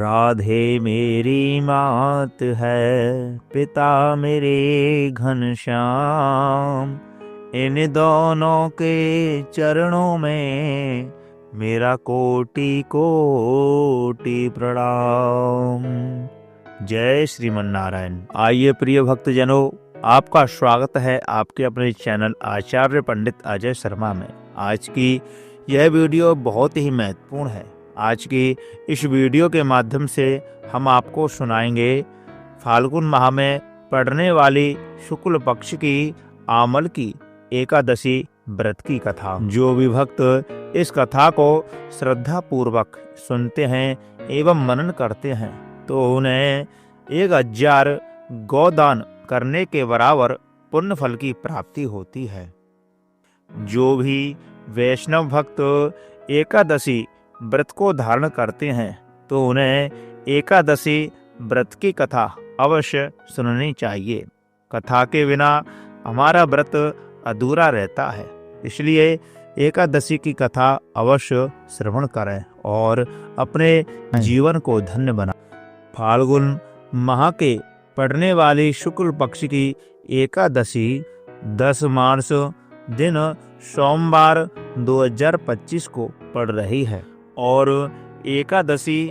राधे मेरी मात है, पिता मेरे घनश्याम। इन दोनों के चरणों में मेरा कोटि कोटि प्रणाम। जय श्रीमन नारायण। आइए प्रिय भक्तजनों, आपका स्वागत है आपके अपने चैनल आचार्य पंडित अजय शर्मा में। आज की यह वीडियो बहुत ही महत्वपूर्ण है। आज की इस वीडियो के माध्यम से हम आपको सुनाएंगे फाल्गुन माह में पड़ने वाली शुक्ल पक्ष की आमल की एकादशी व्रत की कथा। जो भी भक्त इस कथा को श्रद्धा पूर्वक सुनते हैं एवं मनन करते हैं तो उन्हें 1000 गोदान करने के बराबर पुण्य फल की प्राप्ति होती है। जो भी वैष्णव भक्त एकादशी व्रत को धारण करते हैं तो उन्हें एकादशी व्रत की कथा अवश्य सुननी चाहिए। कथा के बिना हमारा व्रत अधूरा रहता है, इसलिए एकादशी की कथा अवश्य श्रवण करें और अपने जीवन को धन्य बनाएं। फाल्गुन माह के पड़ने वाली शुक्ल पक्ष की एकादशी 10 मार्च दिन सोमवार 2025 को पड़ रही है और एकादशी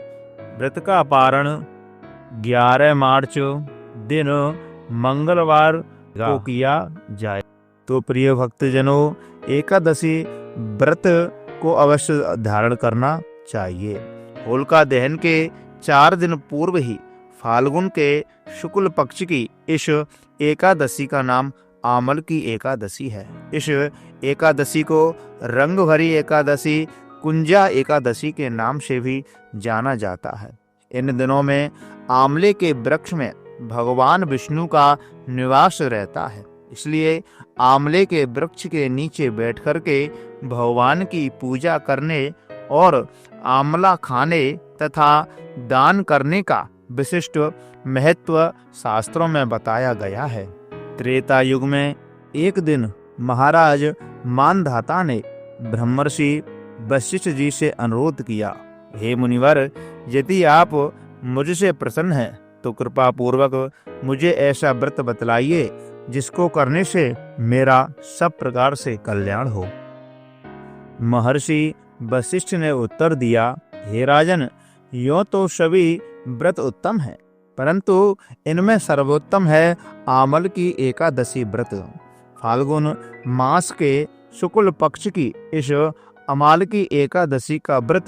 व्रत का पारण 11 मार्च दिन मंगलवार को किया जाए। तो प्रिय भक्तजनों, एकादशी व्रत को अवश्य धारण करना चाहिए। होलिका दहन के 4 दिन पूर्व ही फाल्गुन के शुक्ल पक्ष की इस एकादशी का नाम आमल की एकादशी है। इस एकादशी को रंग भरी एकादशी, कुंजा एकादशी के नाम से भी जाना जाता है। इन दिनों में आमले के वृक्ष में भगवान विष्णु का निवास रहता है, इसलिए आमले के वृक्ष के नीचे बैठ कर के भगवान की पूजा करने और आमला खाने तथा दान करने का विशिष्ट महत्व शास्त्रों में बताया गया है। त्रेता युग में एक दिन महाराज मानधाता ने ब्रह्मर्षि वशिष्ठ जी से अनुरोध किया, हे मुनिवर, यदि आप मुझसे प्रसन्न हैं तो कृपा पूर्वक मुझे ऐसा व्रत बतलाइए जिसको करने से मेरा सब प्रकार से कल्याण हो। महर्षि वशिष्ठ ने उत्तर दिया, हे राजन, यो तो सभी व्रत उत्तम है, परंतु इनमें सर्वोत्तम है आमल की एकादशी व्रत। फाल्गुन मास के शुक्ल पक्ष की इस अमाल की एकादशी का व्रत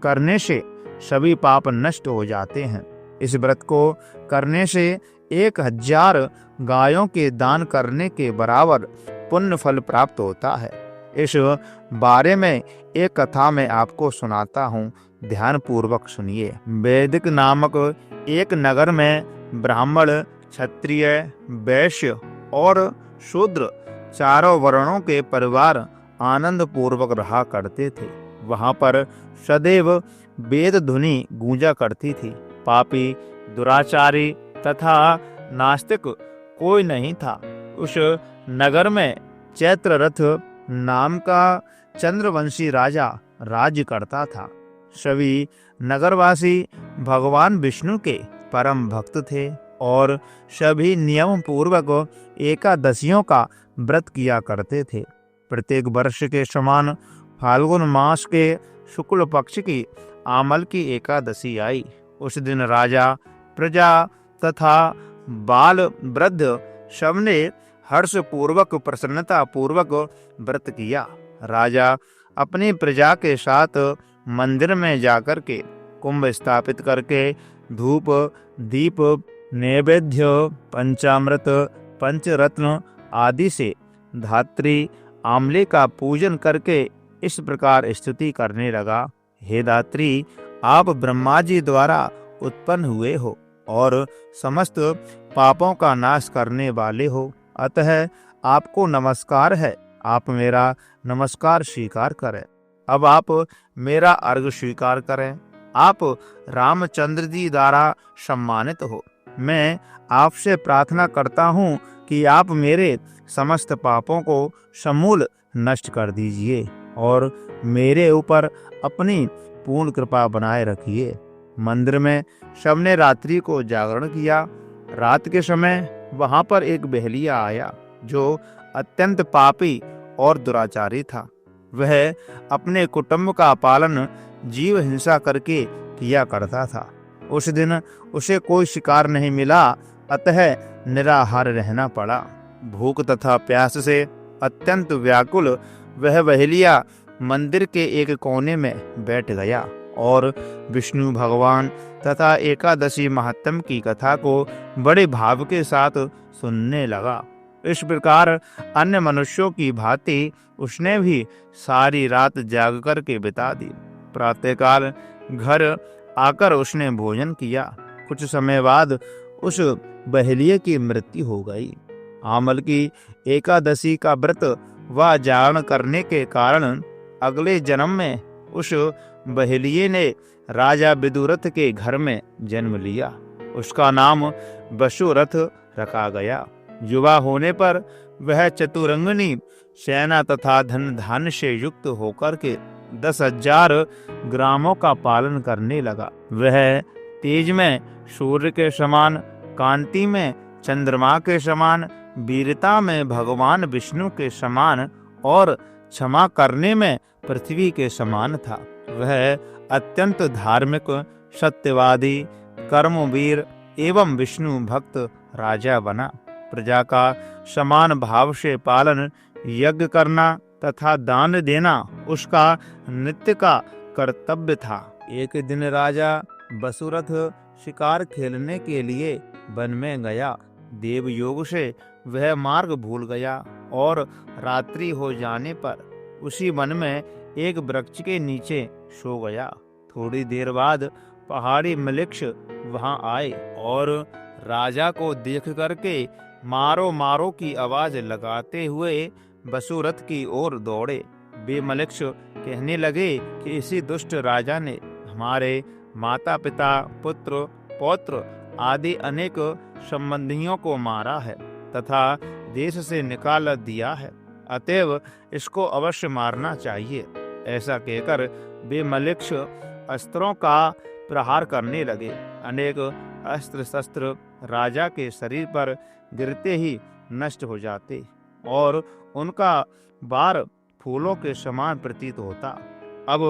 करने से सभी पाप नष्ट हो जाते हैं। इस व्रत को करने से 1000 गायों के दान करने के बराबर पुण्य फल प्राप्त होता है। इस बारे में एक कथा मैं आपको सुनाता हूँ, ध्यान पूर्वक सुनिए। वैदिक नामक एक नगर में ब्राह्मण, क्षत्रिय, वैश्य और शूद्र चारों वर्णों के परिवार आनंद पूर्वक रहा करते थे। वहां पर सदैव वेद ध्वनि गूंजा करती थी। पापी, दुराचारी तथा नास्तिक कोई नहीं था। उस नगर में चैत्ररथ नाम का चंद्रवंशी राजा राज्य करता था। सभी नगरवासी भगवान विष्णु के परम भक्त थे और सभी नियम पूर्वक एकादशियों का व्रत किया करते थे। प्रत्येक वर्ष के समान फाल्गुन मास के शुक्ल पक्ष की आमल की एकादशी आई। उस दिन राजा, प्रजा तथा बाल वृद्ध सबने हर्ष पूर्वक, प्रसन्नता पूर्वक व्रत किया। राजा अपनी प्रजा के साथ मंदिर में जाकर के कुंभ स्थापित करके धूप, दीप, नैवेद्य, पंचामृत, पंचरत्न आदि से धात्री आमले का पूजन करके इस प्रकार स्तुति करने लगा, हे धात्री, आप ब्रह्मा जी द्वारा उत्पन्न हुए हो और समस्त पापों का नाश करने वाले हो, अतः आपको नमस्कार है। आप मेरा नमस्कार स्वीकार करें। अब आप मेरा अर्घ स्वीकार करें। आप रामचंद्र जी द्वारा सम्मानित हो। मैं आपसे प्रार्थना करता हूँ कि आप मेरे समस्त पापों को समूल नष्ट कर दीजिए और मेरे ऊपर अपनी पूर्ण कृपा बनाए रखिए। मंदिर में सबने रात्रि को जागरण किया। रात के समय वहां पर एक बहेलिया आया जो अत्यंत पापी और दुराचारी था। वह अपने कुटुंब का पालन जीव हिंसा करके किया करता था। उस दिन उसे कोई शिकार नहीं मिला, अतः निराहार रहना पड़ा। भूख तथा प्यास से अत्यंत व्याकुल वह बहेलिया मंदिर के एक कोने में बैठ गया और विष्णु भगवान तथा एकादशी महात्म की कथा को बड़े भाव के साथ सुनने लगा। इस प्रकार अन्य मनुष्यों की भांति उसने भी सारी रात जाग कर के बिता दी। प्रातःकाल घर आकर उसने भोजन किया। कुछ समय बाद उस बहेलिये की मृत्यु हो गई। आमल की एकादशी का व्रत व जागरण करने के कारण अगले जन्म में उस बहेलिये ने राजा विदुरथ के घर में जन्म लिया। उसका नाम वसुरथ रखा गया। युवा होने पर वह चतुरंगनी सेना तथा धन धान्य से युक्त होकर के 10,000 ग्रामों का पालन करने लगा। वह तेज में सूर्य के समान, कांति में चंद्रमा के समान, वीरता में भगवान विष्णु के समान और क्षमा करने में पृथ्वी के समान था। वह अत्यंत धार्मिक, सत्यवादी, कर्मवीर एवं विष्णु भक्त राजा बना। प्रजा का समान भाव से पालन, यज्ञ करना तथा दान देना उसका नित्य का कर्तव्य था। एक दिन राजा वसुरथ शिकार खेलने के लिए वन में गया। देव योग से वह मार्ग भूल गया और रात्रि हो जाने पर उसी वन में एक वृक्ष के नीचे सो गया। थोड़ी देर बाद पहाड़ी मलिक्ष वहां आए और राजा को देख करके मारो मारो की आवाज लगाते हुए वसुरथ की ओर दौड़े। वे मलिक्ष कहने लगे कि इसी दुष्ट राजा ने हमारे माता पिता, पुत्र, पौत्र आदि अनेक संबंधियों को मारा है तथा देश से निकाल दिया है, अतएव इसको अवश्य मारना चाहिए। ऐसा कहकर वे मलिक्ष अस्त्रों का प्रहार करने लगे। अनेक अस्त्र शस्त्र राजा के शरीर पर गिरते ही नष्ट हो जाते और उनका बार फूलों के समान प्रतीत होता। अब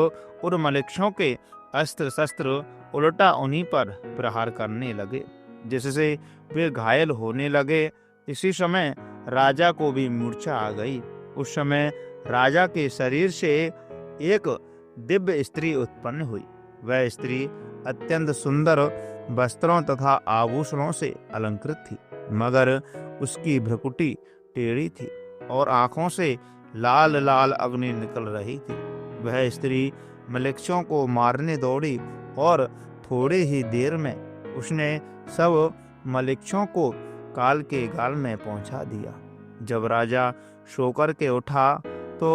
उन मलिक्षों के अस्त्र शस्त्र उल्टा उन्हीं पर प्रहार करने लगे, जिससे वे घायल होने लगे। इसी समय राजा को भी मूर्छा आ गई। उस समय राजा के शरीर से एक दिव्य स्त्री उत्पन्न हुई। वह स्त्री अत्यंत सुंदर वस्त्रों तथा आभूषणों से अलंकृत थी, मगर उसकी भ्रुकुटी टेढ़ी थी और आंखों से लाल लाल अग्नि निकल रही थी। वह स्त्री मलिक्षों को मारने दौड़ी और थोड़े ही देर में उसने सब मलिक्षों को काल के गाल में पहुंचा दिया। जब राजा सोकर के उठा तो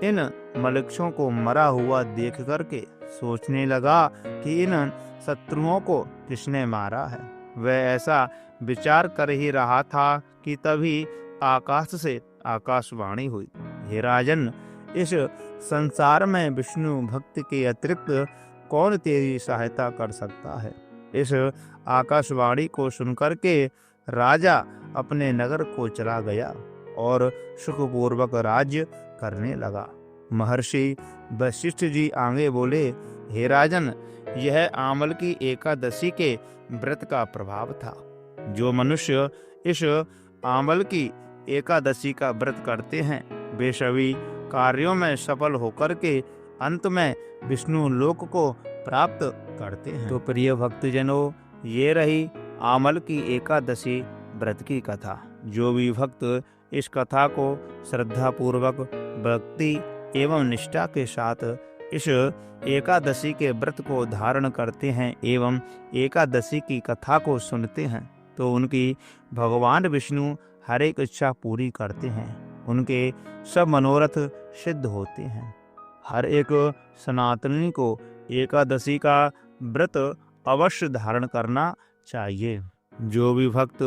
इन मलिक्षों को मरा हुआ देख करके सोचने लगा कि इन शत्रुओं को किसने मारा है। वह ऐसा विचार कर ही रहा था कि तभी आकाश से आकाशवाणी हुई, हे राजन, इस संसार में विष्णु भक्त के अतिरिक्त कौन तेरी सहायता कर सकता है। इस आकाशवाणी को सुनकर के राजा अपने नगर को चला गया और सुखपूर्वक राज्य करने लगा। महर्षि वशिष्ठ जी आगे बोले, हे राजन, यह आमल की एकादशी के व्रत का प्रभाव था। जो मनुष्य इस आमल की एकादशी का व्रत करते हैं वे सभी कार्यों में सफल होकर के अंत में विष्णु लोक को प्राप्त करते हैं। तो प्रिय भक्तजनों, ये रही आमल की एकादशी व्रत की कथा। जो भी भक्त इस कथा को श्रद्धा पूर्वक, भक्ति एवं निष्ठा के साथ इस एकादशी के व्रत को धारण करते हैं एवं एकादशी की कथा को सुनते हैं तो उनकी भगवान विष्णु हर एक इच्छा पूरी करते हैं। उनके सब मनोरथ सिद्ध होते हैं। हर एक सनातनी को एकादशी का व्रत अवश्य धारण करना चाहिए। जो भी भक्त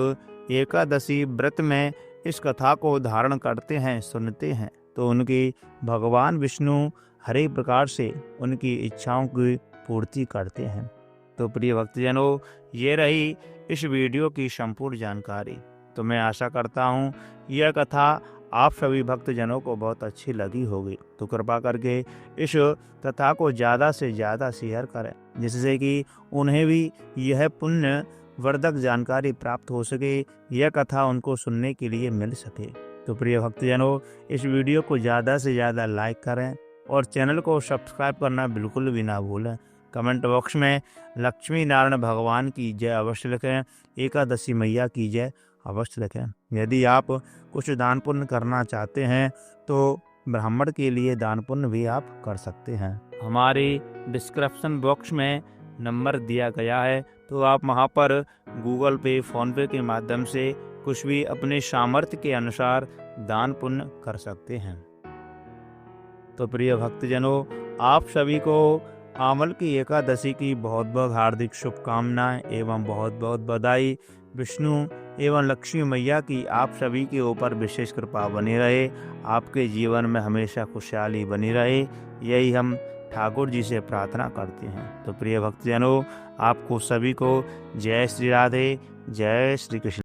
एकादशी व्रत में इस कथा को धारण करते हैं, सुनते हैं तो उनकी भगवान विष्णु हर एक प्रकार से उनकी इच्छाओं की पूर्ति करते हैं। तो प्रिय भक्तजनों, ये रही इस वीडियो की संपूर्ण जानकारी। तो मैं आशा करता हूँ यह कथा आप सभी भक्तजनों को बहुत अच्छी लगी होगी। तो कृपा करके इस कथा को ज़्यादा से ज़्यादा शेयर करें, जिससे कि उन्हें भी यह पुण्य वर्धक जानकारी प्राप्त हो सके, यह कथा उनको सुनने के लिए मिल सके। तो प्रिय भक्तजनों, इस वीडियो को ज़्यादा से ज़्यादा लाइक करें और चैनल को सब्सक्राइब करना बिल्कुल भी ना भूलें। कमेंट बॉक्स में लक्ष्मी नारायण भगवान की जय अवश्य लिखें, एकादशी मैया की जय अवश्य लिखें। यदि आप कुछ दान पुण्य करना चाहते हैं तो ब्राह्मण के लिए दान पुण्य भी आप कर सकते हैं। हमारे डिस्क्रिप्शन बॉक्स में नंबर दिया गया है, तो आप वहाँ पर गूगल पे, फोन पे के माध्यम से कुछ भी अपने सामर्थ्य के अनुसार दान पुण्य कर सकते हैं। तो प्रिय भक्तजनों, आप सभी को आमल की एकादशी की बहुत बहुत हार्दिक शुभकामनाएं एवं बहुत बहुत बधाई। विष्णु एवं लक्ष्मी मैया की आप सभी के ऊपर विशेष कृपा बनी रहे, आपके जीवन में हमेशा खुशहाली बनी रहे, यही हम ठाकुर जी से प्रार्थना करते हैं। तो प्रिय भक्तजनों, आपको सभी को जय श्री राधे, जय श्री कृष्ण।